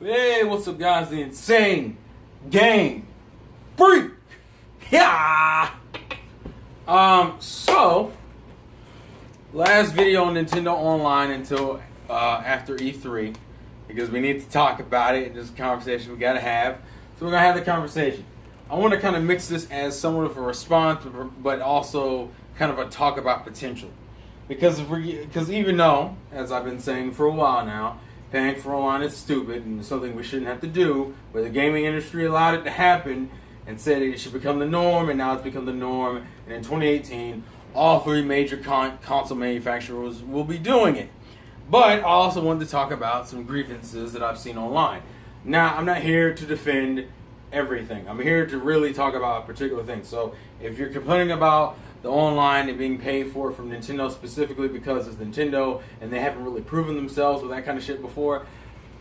Hey, what's up, guys? The Insane Game Freak. Yeah. So last video on Nintendo Online until after E3 because we need to talk about it. This conversation we gotta have. So we're gonna have the conversation. I want to kind of mix this as somewhat of a response, but also kind of a talk about potential. Because even though, as I've been saying for a while now, paying for online is stupid and something we shouldn't have to do, but the gaming industry allowed it to happen and said it should become the norm, and now it's become the norm. And in 2018, all three major console manufacturers will be doing it. But I also wanted to talk about some grievances that I've seen online. Now, I'm not here to defend everything. I'm here to really talk about a particular thing. So if you're complaining about the online and being paid for it from Nintendo specifically because it's Nintendo and they haven't really proven themselves with that kind of shit before,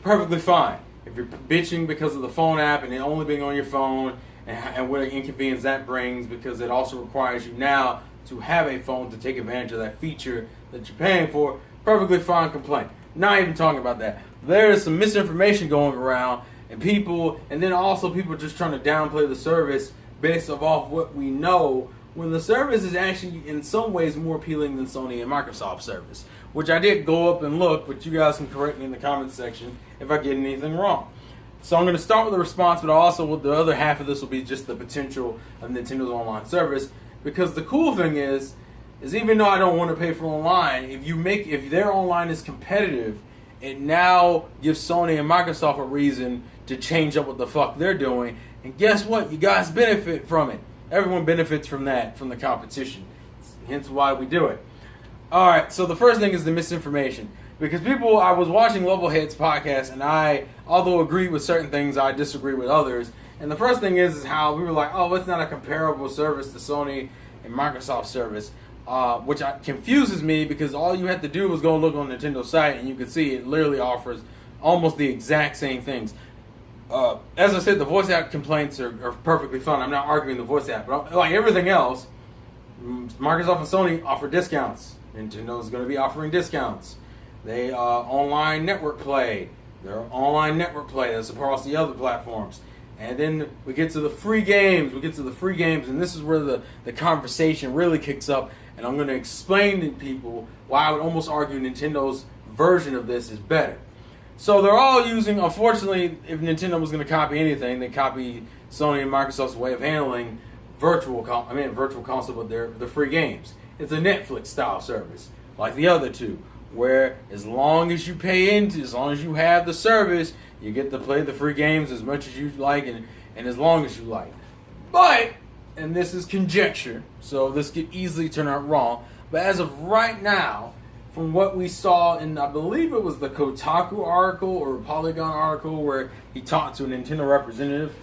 perfectly fine. If you're bitching because of the phone app and it only being on your phone and what an inconvenience that brings, because it also requires you now to have a phone to take advantage of that feature that you're paying for, perfectly fine complaint. Not even talking about that. There is some misinformation going around and then also people just trying to downplay the service based off what we know, when the service is actually in some ways more appealing than Sony and Microsoft service. Which I did go up and look, but you guys can correct me in the comments section if I get anything wrong. So I'm going to start with the response, but also the other half of this will be just the potential of Nintendo's online service. Because the cool thing is even though I don't want to pay for online, if their online is competitive, it now gives Sony and Microsoft a reason to change up what the fuck they're doing. And guess what? You guys benefit from it. Everyone benefits from that, from the competition. Hence why we do it. Alright, so the first thing is the misinformation. Because I was watching Levelhead's podcast, and I, although agree with certain things, I disagree with others. And the first thing is how we were like, oh, it's not a comparable service to Sony and Microsoft service. Which confuses me, because all you have to do is go look on Nintendo's site and you can see it literally offers almost the exact same things. As I said, the voice app complaints are perfectly fine. I'm not arguing the voice app, but like everything else, Microsoft and Sony offer discounts. Nintendo's going to be offering discounts. They online network play. They're online network play that's across the other platforms. And then we get to the free games. And this is where the conversation really kicks up. And I'm going to explain to people why I would almost argue Nintendo's version of this is better. So they're all using, unfortunately, if Nintendo was going to copy anything, they copy Sony and Microsoft's way of handling virtual console, but they're the free games. It's a Netflix style service, like the other two, where as long as you as long as you have the service, you get to play the free games as much as you like and as long as you like. But, and this is conjecture, so this could easily turn out wrong, but as of right now, from what we saw in, I believe it was the Kotaku article or Polygon article where he talked to a Nintendo representative,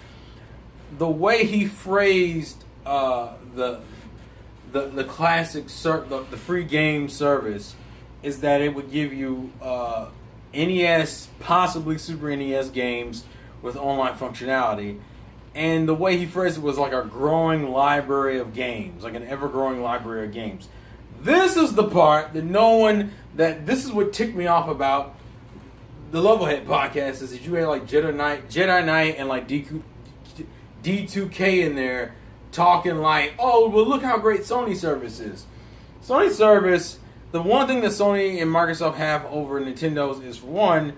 the way he phrased the classic the free game service is that it would give you NES, possibly Super NES games with online functionality. And the way he phrased it was like a growing library of games, like an ever-growing library of games. This is the part that this is what ticked me off about the Levelhead podcast, is that you had like Jedi Knight and like D2K in there talking like, oh, well, look how great Sony service is. Sony service, the one thing that Sony and Microsoft have over Nintendo's is, for one,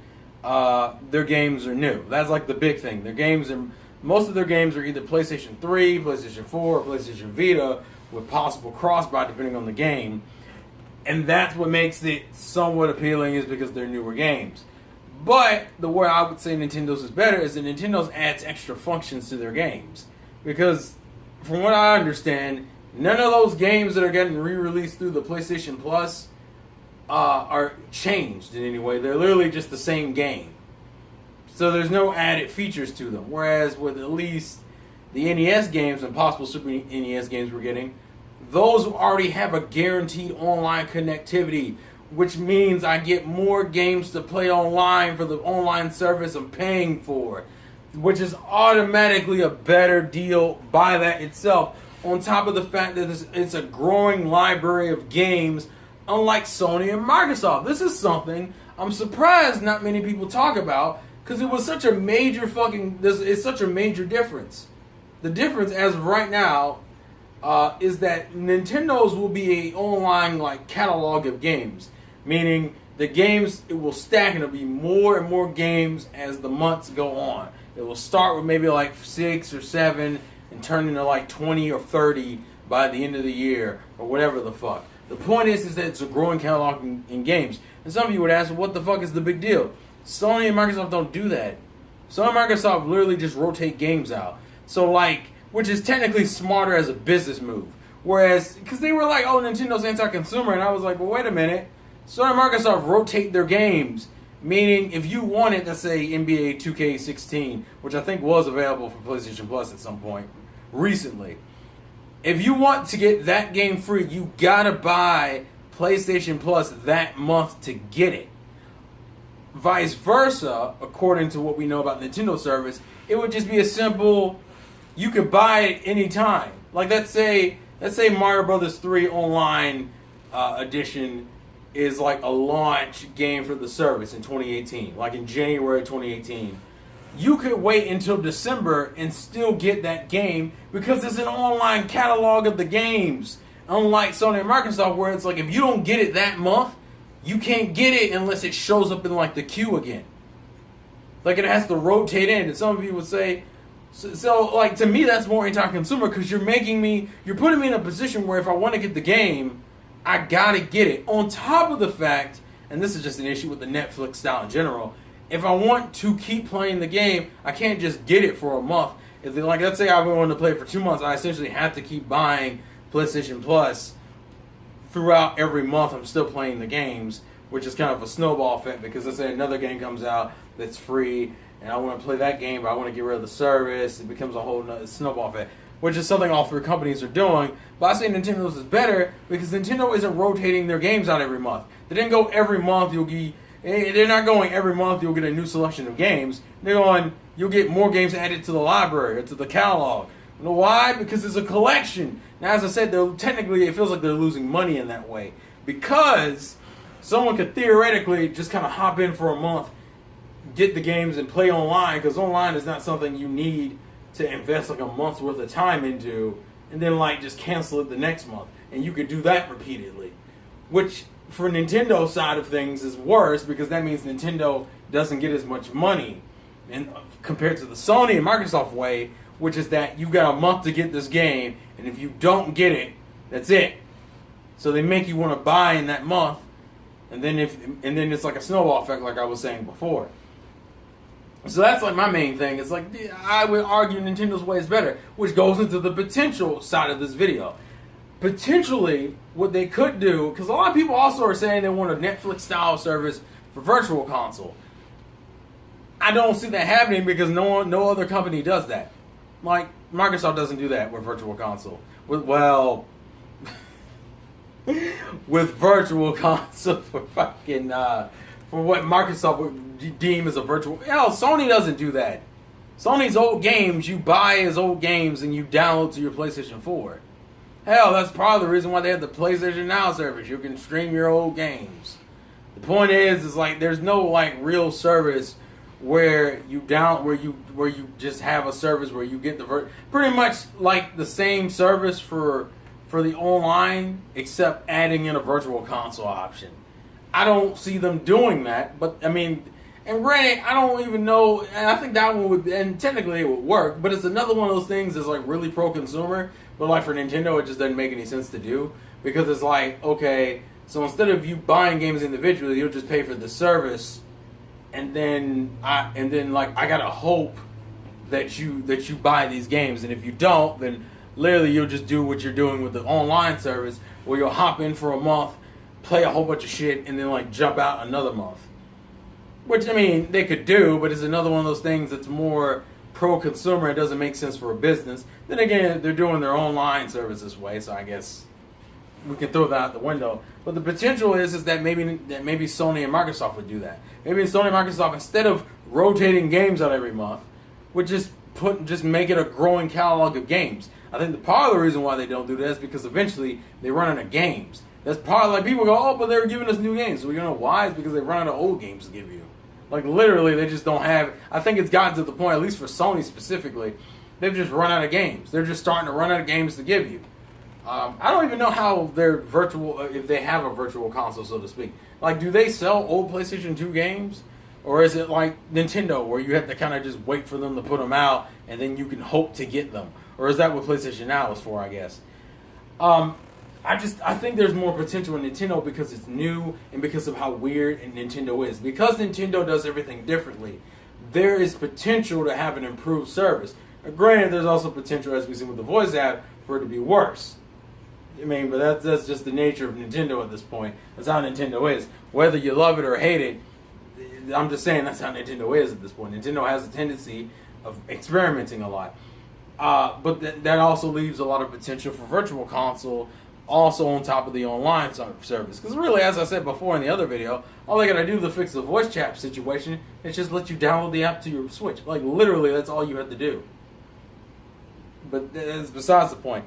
their games are new. That's like the big thing. Most of their games are either PlayStation 3, PlayStation 4, or PlayStation Vita, with possible cross-buy depending on the game. And that's what makes it somewhat appealing, is because they're newer games. But the way I would say Nintendo's is better is that Nintendo's adds extra functions to their games. Because from what I understand, none of those games that are getting re-released through the PlayStation Plus are changed in any way. They're literally just the same game. So there's no added features to them. Whereas with at least the NES games and possible Super NES games we're getting, those already have a guaranteed online connectivity, which means I get more games to play online for the online service I'm paying for, which is automatically a better deal by that itself, on top of the fact that it's a growing library of games, unlike Sony and Microsoft. This is something I'm surprised not many people talk about, Because it was such a major it's such a major difference. The difference as of right now is that Nintendo's will be a online like catalog of games, meaning the games, it will stack and it'll be more and more games as the months go on. It will start with maybe like 6 or 7 and turn into like 20 or 30 by the end of the year or whatever the fuck. The point is that it's a growing catalog in games. And some of you would ask, well, what the fuck is the big deal? Sony and Microsoft don't do that. Sony and Microsoft literally just rotate games out. So like, which is technically smarter as a business move. Whereas, because they were like, oh, Nintendo's anti-consumer, and I was like, well, wait a minute. Sony and Microsoft rotate their games, meaning if you wanted, let's say, NBA 2K16, which I think was available for PlayStation Plus at some point recently, if you want to get that game free, you gotta buy PlayStation Plus that month to get it. Vice versa, according to what we know about Nintendo service, it would just be a simple, you could buy it anytime. Like let's say Mario Brothers 3 Online Edition is like a launch game for the service in 2018, like in January 2018. You could wait until December and still get that game because it's an online catalog of the games. Unlike Sony and Microsoft, where it's like if you don't get it that month, you can't get it unless it shows up in like the queue again. Like it has to rotate in. And some of you would say, so like to me that's more anti-consumer because you're putting me in a position where if I want to get the game, I gotta get it. On top of the fact, and this is just an issue with the Netflix style in general, if I want to keep playing the game, I can't just get it for a month. If they, like, let's say I've been wanting to play it for 2 months, I essentially have to keep buying PlayStation Plus throughout every month. I'm still playing the games, which is kind of a snowball effect because let's say another game comes out that's free, and I want to play that game, but I want to get rid of the service. It becomes a whole snowball effect, which is something all 3 companies are doing. But I say Nintendo's is better because Nintendo isn't rotating their games out every month. They didn't go every month. They're not going every month. You'll get a new selection of games. They're going. You'll get more games added to the library or to the catalog. You know why? Because it's a collection. Now, as I said, technically it feels like they're losing money in that way because someone could theoretically just kind of hop in for a month, get the games, and play online because online is not something you need to invest like a month's worth of time into and then like just cancel it the next month. And you could do that repeatedly, which for Nintendo side of things is worse because that means Nintendo doesn't get as much money and compared to the Sony and Microsoft way, which is that you got a month to get this game, and if you don't get it, that's it. So they make you want to buy in that month, and then it's like a snowball effect, like I was saying before. So that's like my main thing. It's like I would argue Nintendo's way is better, which goes into the potential side of this video. Potentially, what they could do, because a lot of people also are saying they want a Netflix-style service for Virtual Console. I don't see that happening because no other company does that. Like, Microsoft doesn't do that with Virtual Console. With Virtual Console for fucking, for what Microsoft would deem as a virtual... Hell, Sony doesn't do that. Sony's old games, you buy as old games and you download to your PlayStation 4. Hell, that's part of the reason why they have the PlayStation Now service. You can stream your old games. The point is like there's no like real service where you just have a service where you get pretty much like the same service for the online except adding in a Virtual Console option. I don't see them doing that, but I mean, and granted, I don't even know, and I think that one would, and technically it would work, but it's another one of those things that's like really pro-consumer, but like for Nintendo, it just doesn't make any sense to do, because it's like, okay, so instead of you buying games individually, you'll just pay for the service, and then I gotta hope that you buy these games, and if you don't, then literally you'll just do what you're doing with the online service, where you'll hop in for a month, play a whole bunch of shit, and then like jump out another month. Which, I mean, they could do, but it's another one of those things that's more pro-consumer. It doesn't make sense for a business. Then again, they're doing their online service this way, so I guess we can throw that out the window. But the potential is that maybe Sony and Microsoft would do that. Maybe Sony and Microsoft, instead of rotating games out every month, would just make it a growing catalog of games. I think the part of the reason why they don't do that is because eventually they run out of games. That's part of, like, people go, oh, but they were giving us new games. So we don't know why. It's because they run out of old games to give you. Like literally, they just don't have. I think it's gotten to the point, at least for Sony specifically, they've just run out of games. They're just starting to run out of games to give you. I don't even know how they're virtual, if they have a virtual console, so to speak. Like, do they sell old PlayStation 2 games? Or is it like Nintendo, where you have to kind of just wait for them to put them out, and then you can hope to get them? Or is that what PlayStation Now is for, I guess? I think there's more potential in Nintendo because it's new and because of how weird Nintendo is. Because Nintendo does everything differently, there is potential to have an improved service. Granted, there's also potential, as we've seen with the voice app, for it to be worse. I mean, but that's just the nature of Nintendo at this point. That's how Nintendo is. Whether you love it or hate it, I'm just saying that's how Nintendo is at this point. Nintendo has a tendency of experimenting a lot. But that also leaves a lot of potential for Virtual Console, also on top of the online service. Because really, as I said before in the other video, all they gotta do to fix the voice chat situation is just let you download the app to your Switch. Like, literally, that's all you have to do. But that's besides the point.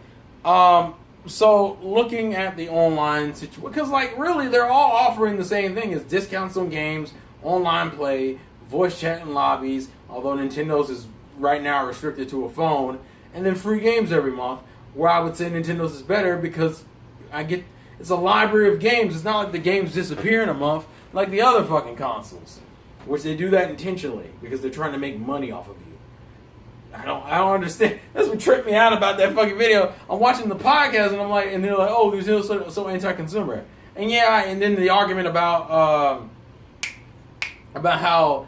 So, looking at the online situation, because, like, really, they're all offering the same thing. It's discounts on games, online play, voice chat in lobbies, although Nintendo's is right now restricted to a phone, and then free games every month, where I would say Nintendo's is better because it's a library of games. It's not like the games disappear in a month like the other fucking consoles, which they do that intentionally because they're trying to make money off of you. I don't understand. That's what tripped me out about that fucking video. I'm watching the podcast and I'm like, and they're like, oh, these are so anti-consumer. And yeah, and then the argument about how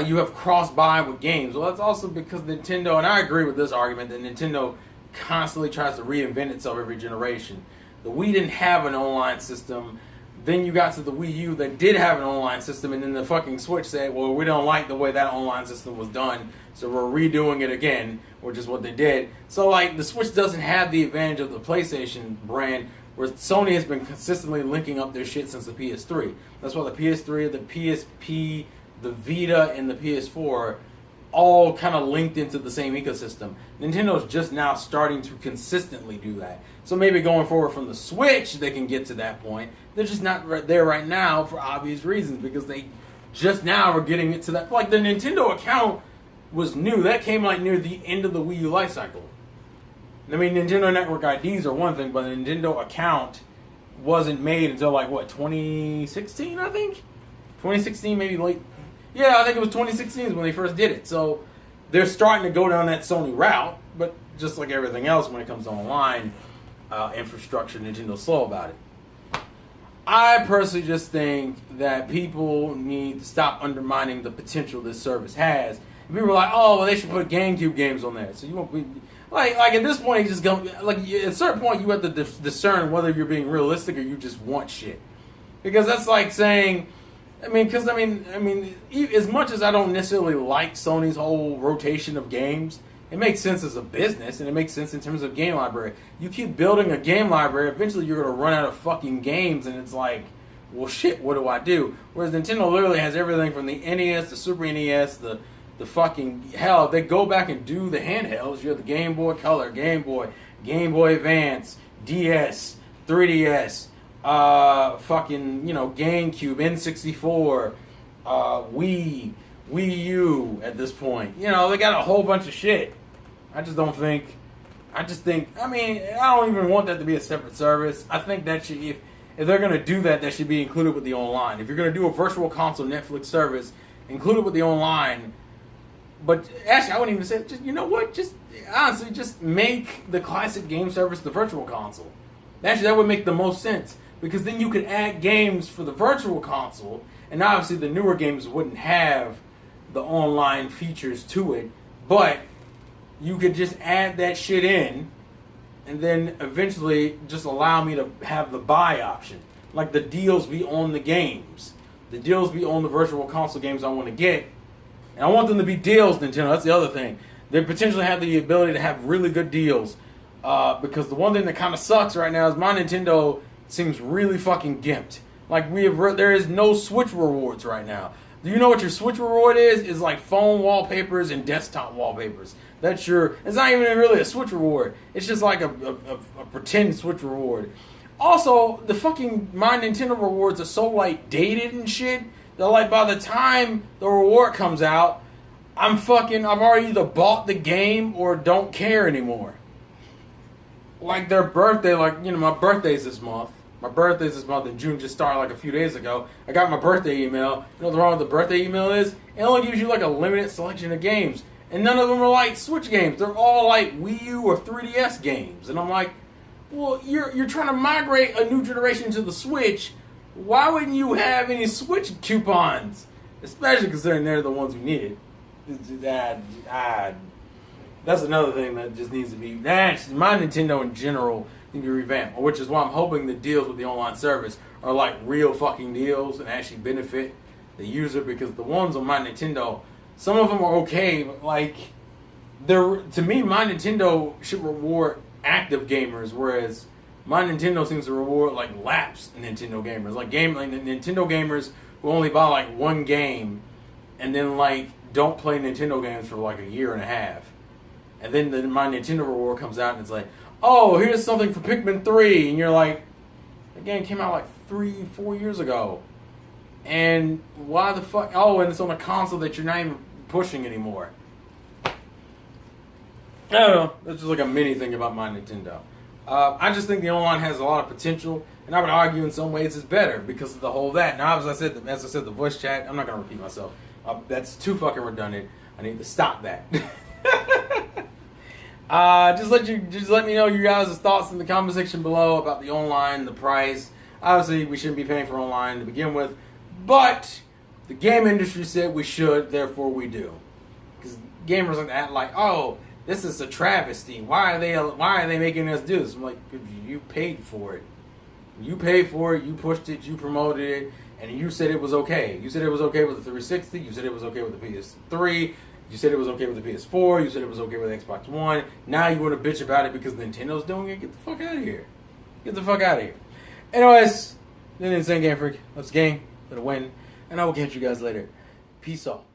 you have cross-buy with games. Well, that's also because Nintendo, and I agree with this argument, that Nintendo constantly tries to reinvent itself every generation. The Wii didn't have an online system. Then you got to the Wii U that did have an online system, and then the fucking Switch said, well, we don't like the way that online system was done, so we're redoing it again, which is what they did. So, like, the Switch doesn't have the advantage of the PlayStation brand, where Sony has been consistently linking up their shit since the PS3. That's why the PS3, the PSP, the Vita, and the PS4 all kind of linked into the same ecosystem. Nintendo's just now starting to consistently do that. So maybe going forward from the Switch, they can get to that point. They're just not right there right now for obvious reasons, because they just now are getting it to that. Like, the Nintendo account was new. That came like near the end of the Wii U life cycle. I mean, Nintendo Network IDs are one thing, but the Nintendo account wasn't made until, like, what, 2016, I think? 2016, maybe late. Yeah, I think it was 2016 when they first did it. So they're starting to go down that Sony route, but just like everything else when it comes to online infrastructure, Nintendo's slow about it. I personally just think that people need to stop undermining the potential this service has. And people are like, oh, well, they should put GameCube games on there. So you won't be like at this point, you just go like at a certain point, you have to discern whether you're being realistic or you just want shit. Because that's like saying, I mean, as much as I don't necessarily like Sony's whole rotation of games, it makes sense as a business, and it makes sense in terms of game library. You keep building a game library, eventually you're going to run out of fucking games, and it's like, well, shit, what do I do? Whereas Nintendo literally has everything from the NES, the Super NES, the fucking, hell, they go back and do the handhelds. You have the Game Boy Color, Game Boy Advance, DS, 3DS, fucking, GameCube, N64, Wii U at this point. They got a whole bunch of shit. I just think, I don't even want that to be a separate service. I think that should, if they're going to do that, that should be included with the online. If you're going to do a virtual console Netflix service, include it with the online. But actually, I wouldn't even say, just honestly, just make the classic game service the virtual console. Actually, that would make the most sense. Because then you could add games for the virtual console, and obviously the newer games wouldn't have the online features to it, but you could just add that shit in, and then eventually just allow me to have the buy option. Like, the deals be on the games. The deals be on the virtual console games I want to get. And I want them to be deals, Nintendo. That's the other thing. They potentially have the ability to have really good deals. Because the one thing that kind of sucks right now is my Nintendo seems really fucking gimped. Like, there is no Switch rewards right now. Do you know what your Switch reward is? It's like phone wallpapers and desktop wallpapers. It's not even really a Switch reward. It's just like a pretend Switch reward. Also, the fucking My Nintendo rewards are so, like, dated and shit They're like, by the time the reward comes out, I've already either bought the game or don't care anymore. Like their birthday, my birthday's this month. My birthday's this month, and June just started like a few days ago. I got my birthday email. You know what the wrong with the birthday email is? It only gives you like a limited selection of games. And none of them are like Switch games. They're all like Wii U or 3DS games. And I'm like, well, you're trying to migrate a new generation to the Switch. Why wouldn't you have any Switch coupons? Especially considering they're the ones who need it. That's another thing that just needs to be... my Nintendo in general need to be revamped. Which is why I'm hoping the deals with the online service are like real fucking deals and actually benefit the user. Because the ones on my Nintendo, some of them are okay, but like... to me, my Nintendo should reward active gamers, whereas my Nintendo seems to reward like lapsed Nintendo gamers, like Nintendo gamers who only buy like one game and then like don't play Nintendo games for like a year and a half, and then my Nintendo reward comes out and it's like, oh, here's something for Pikmin 3, and you're like, the game came out like 3-4 years ago, and why the fuck? Oh, and it's on a console that you're not even pushing anymore. I don't know. That's just like a mini thing about my Nintendo. I just think the online has a lot of potential, and I would argue in some ways it's better because of the whole that. Now, as I said, the voice chat. I'm not gonna repeat myself. That's too fucking redundant. I need to stop that. Just let me know your guys' thoughts in the comment section below about the online, the price. Obviously, we shouldn't be paying for online to begin with, but the game industry said we should, therefore we do. Because gamers like that, like, oh, this is a travesty. Why are they making us do this? I'm like, you paid for it. You paid for it. You pushed it. You promoted it, and you said it was okay. You said it was okay with the 360. You said it was okay with the PS3. You said it was okay with the PS4. You said it was okay with Xbox One. Now you want to bitch about it because Nintendo's doing it? Get the fuck out of here. Get the fuck out of here. Anyways, the Insane Game Freak. Let's game. Let it win. And I will catch you guys later. Peace out.